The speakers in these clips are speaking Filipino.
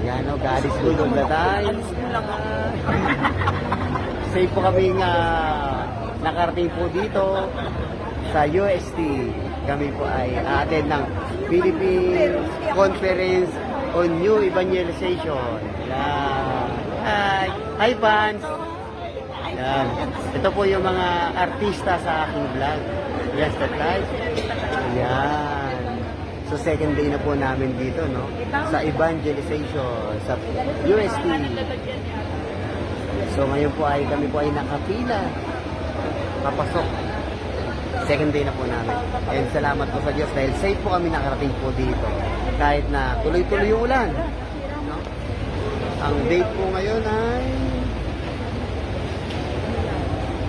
Yan o, God is good all the time. Safe po kami nakarating po dito sa UST. Kami po ay attend ng Philippine Conference on New Evangelization. Yan. Hi fans! Yan. Ito po yung mga artista sa aking vlog. Yes, that live. Yan. So second day na po namin dito, no? Sa evangelization, sa UST. So ngayon po ay kami po ay nakapila. Papasok. Second day na po namin. And salamat po sa Diyos dahil safe po kami nakarating po dito. Kahit na tuloy-tuloy yung ulan. No? Ang date po ngayon ay...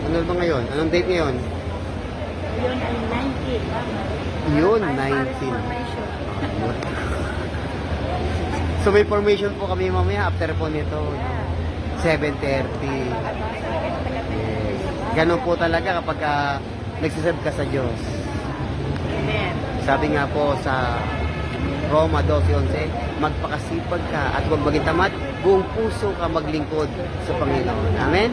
Ano ba ngayon? Anong date ngayon? Yun ay 19. Yun, 19. So may formation po kami mamaya after po nito. 7:30. Yes. Ganun po talaga kapag nagsiserve ka sa Diyos. Amen. Sabi nga po sa Roma 12:11, magpakasipag ka at huwag maging tamad, buong puso ka maglingkod sa Panginoon. Amen?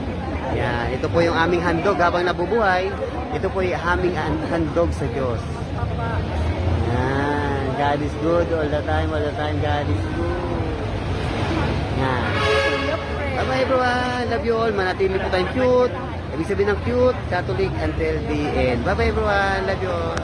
Yan. Ito po yung aming handog habang nabubuhay. Ito po yung aming handog sa Diyos. Yan. God is good all the time, God is good. Yan. Bye-bye everyone. Love you all. Manatili po tayong cute. Ibig sabihin ng cute, Catholic until the end. Bye-bye everyone. Love you all.